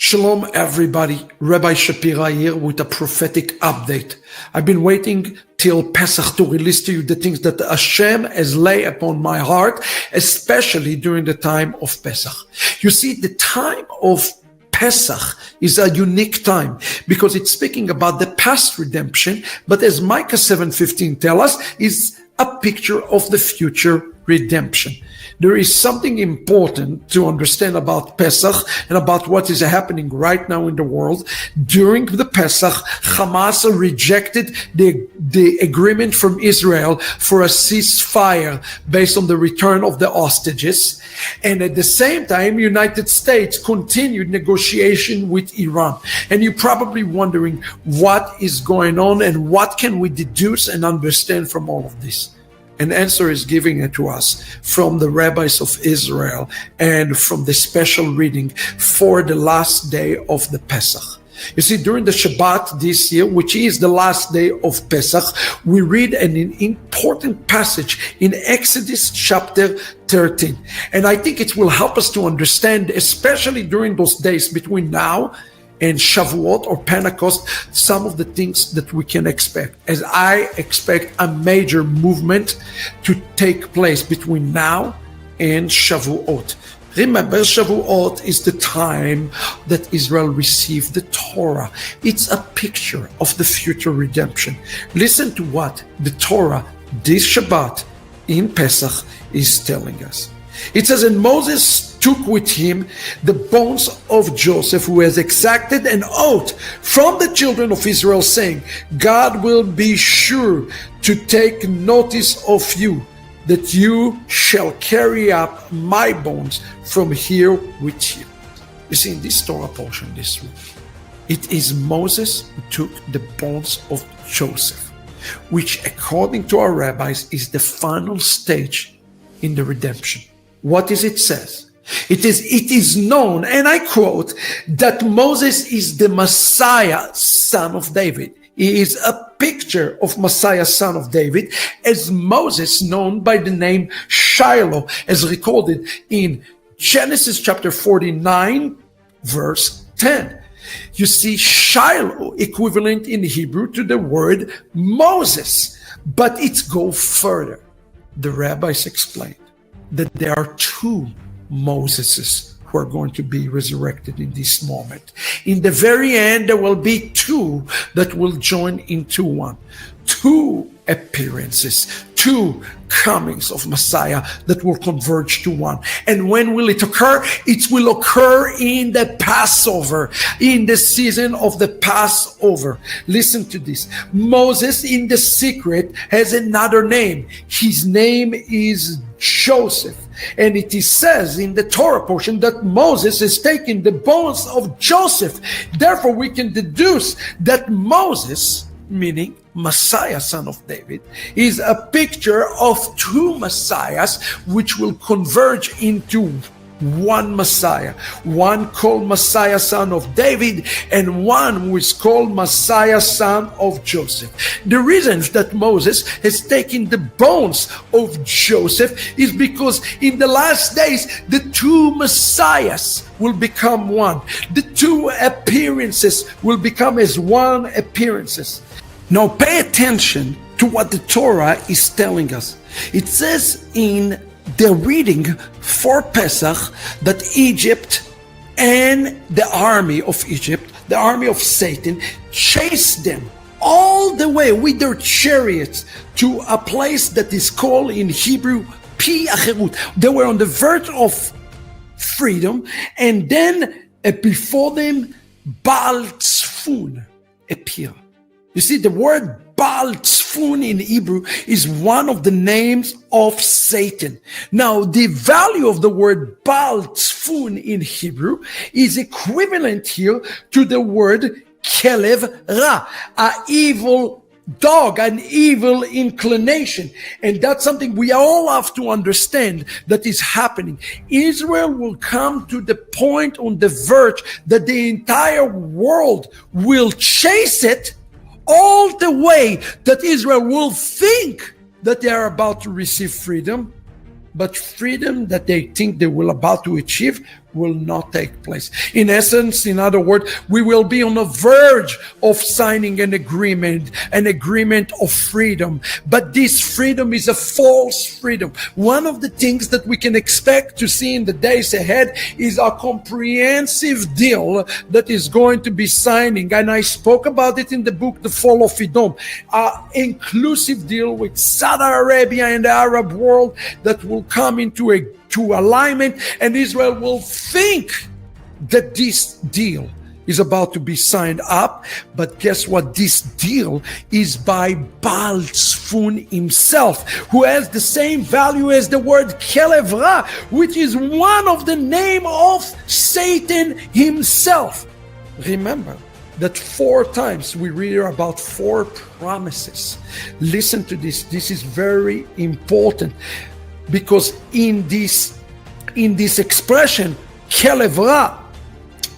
Shalom everybody, Rabbi Shapira here with a prophetic update. I've been waiting till Pesach to release to you the things that Hashem has laid upon my heart, especially during the time of Pesach. You see, the time of Pesach is a unique time because it's speaking about the past redemption, but as Micah 7:15 tells us, is a picture of the future redemption. There is something important to understand about Pesach and about what is happening right now in the world. During the Pesach, Hamas rejected the agreement from Israel for a ceasefire based on the return of the hostages. And at the same time, United States continued negotiation with Iran. And you're probably wondering what is going on and what can we deduce and understand from all of this. An answer is given it to us from the rabbis of Israel and from the special reading for the last day of the Pesach. You see, during the Shabbat this year, which is the last day of Pesach, we read an important passage in Exodus chapter 13. And I think it will help us to understand, especially during those days between now and Shavuot or Pentecost, some of the things that we can expect. As I expect a major movement to take place between now and Shavuot. Remember, Shavuot is the time that Israel received the Torah. It's a picture of the future redemption. Listen to what the Torah, this Shabbat in Pesach, is telling us. It says, and Moses took with him the bones of Joseph, who has exacted an oath from the children of Israel, saying, God will be sure to take notice of you, that you shall carry up my bones from here with you. You see, in this Torah portion this week, it is Moses who took the bones of Joseph, which according to our rabbis is the final stage in the redemption. What is it says? It is known, and I quote, that Moses is the Messiah, son of David. He is a picture of Messiah, son of David, as Moses, known by the name Shiloh, as recorded in Genesis chapter 49, verse 10. You see, Shiloh equivalent in Hebrew to the word Moses, but it goes further. The rabbis explained that there are two Moseses who are going to be resurrected in this moment. In the very end, there will be two that will join into one. Two appearances, two comings of Messiah that will converge to one. And when will it occur? It will occur in the Passover, in the season of the Passover. Listen to this. Moses in the secret has another name. His name is Joseph. And it is says in the Torah portion that Moses is taking the bones of Joseph. Therefore, we can deduce that Moses, meaning Messiah, son of David, is a picture of two Messiahs which will converge into one Messiah. One called Messiah, son of David, and one who is called Messiah, son of Joseph. The reason that Moses has taken the bones of Joseph is because in the last days, the two Messiahs will become one. The two appearances will become as one appearances. Now pay attention to what the Torah is telling us. It says in the reading for Pesach that Egypt and the army of Egypt, the army of Satan, chased them all the way with their chariots to a place that is called in Hebrew Pi Acherut. They were on the verge of freedom, and then before them Baal Tzfun appeared. You see, the word Baal Tzfun in Hebrew is one of the names of Satan. Now, the value of the word Baal Tzfun in Hebrew is equivalent here to the word Kelev Ra, an evil dog, an evil inclination. And that's something we all have to understand that is happening. Israel will come to the point on the verge that the entire world will chase it, all the way that Israel will think that they are about to receive freedom, but freedom that they think they will about to achieve will not take place. In essence, in other words, we will be on the verge of signing an agreement of freedom. But this freedom is a false freedom. One of the things that we can expect to see in the days ahead is a comprehensive deal that is going to be signing. And I spoke about it in the book, The Fall of Edom, an inclusive deal with Saudi Arabia and the Arab world that will come into alignment, and Israel will think that this deal is about to be signed up. But guess what? This deal is by Baal Tzfun himself, who has the same value as the word Kelevra, which is one of the name of Satan himself. Remember that 4 times we read about 4 promises. Listen to this. This is very important, because in this expression, Kelevra,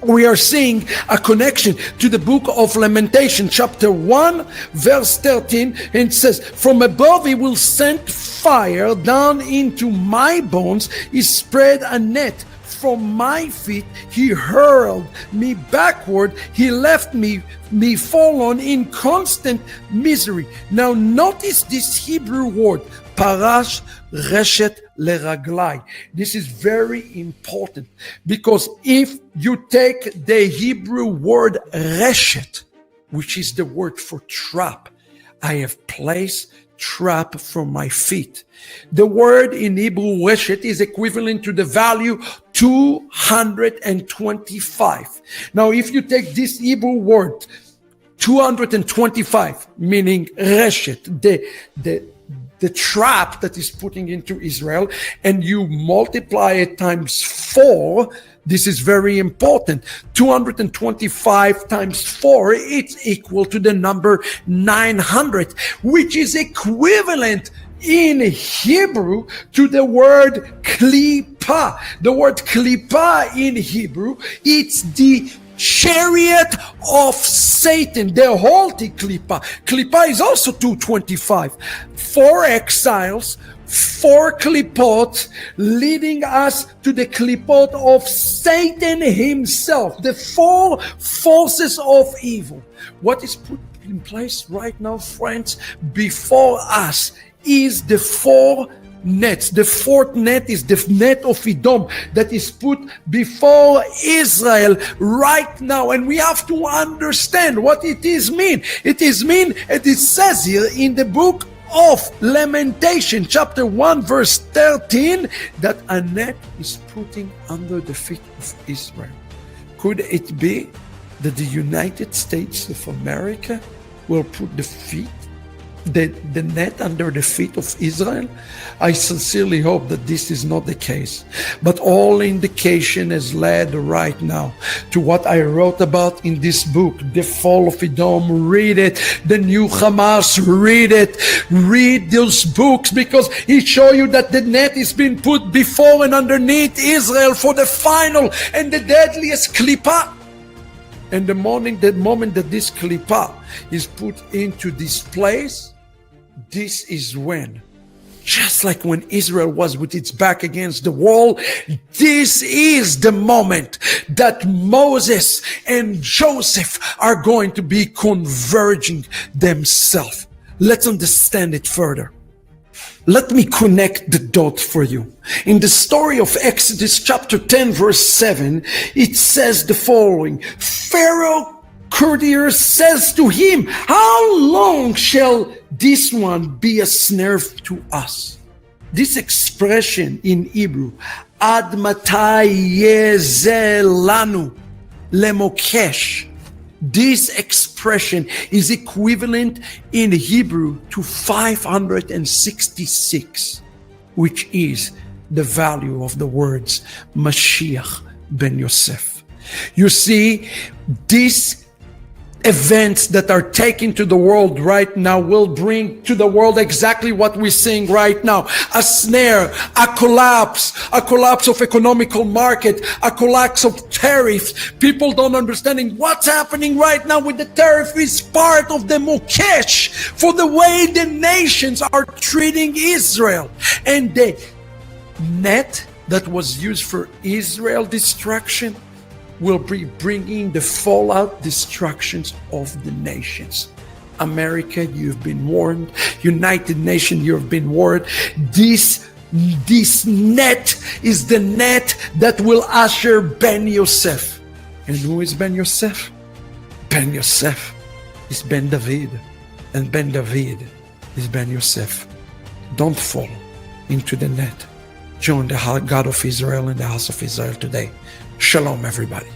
we are seeing a connection to the book of Lamentation, chapter 1, verse 13, and it says, "From above he will send fire down into my bones, he spread a net from my feet, he hurled me backward, he left me fallen in constant misery." Now notice this Hebrew word, parash reshet leraglai. This is very important, because if you take the Hebrew word reshet, which is the word for trap, I have placed trap from my feet. The word in Hebrew reshet is equivalent to the value 225. Now, if you take this Hebrew word 225, meaning reshet, the trap that is putting into Israel, and you multiply it times 4, this is very important. 225 times 4, it's equal to the number 900, which is equivalent in Hebrew to the word klipa. The word klipa in Hebrew, it's the chariot of Satan, the haughty klipa. Klipa is also 225. 4 exiles, 4 klipot, leading us to the klipot of Satan himself, the 4 forces of evil. What is put in place right now, friends, before us is the 4 nets. The 4th net is the net of Edom that is put before Israel right now, and we have to understand what it is mean. It says here in the book of Lamentation, chapter 1, verse 13, that a net is putting under the feet of Israel. Could it be that the United States of America will put the net under the feet of Israel? I sincerely hope that this is not the case. But all indication has led right now to what I wrote about in this book, The Fall of Edom. Read it. The New Hamas, read it. Read those books, because it shows you that the net is being put before and underneath Israel for the final and the deadliest klipa. And the moment that this klipa is put into this place, this is when, just like when Israel was with its back against the wall, this is the moment that Moses and Joseph are going to be converging themselves. Let's understand it further. Let me connect the dot for you. In the story of Exodus chapter 10 verse 7, it says the following: Pharaoh courtier says to him, "How long shall this one be a snare to us?" This expression in Hebrew, Ad matai yezelanu lemokesh, this expression is equivalent in Hebrew to 566, which is the value of the words Mashiach ben Yosef. You see, these events that are taken to the world right now will bring to the world exactly what we're seeing right now: a snare, a collapse of economical market, a collapse of tariffs. People don't understanding what's happening right now with the tariff is part of the mokesh for the way the nations are treating Israel. And the net that was used for Israel destruction will be bringing the fallout destructions of the nations. America, you've been warned. United Nations, you've been warned. This net is the net that will usher Ben Yosef. And who is Ben Yosef? Ben Yosef is Ben David. And Ben David is Ben Yosef. Don't fall into the net. Join the God of Israel and the house of Israel today. Shalom, everybody.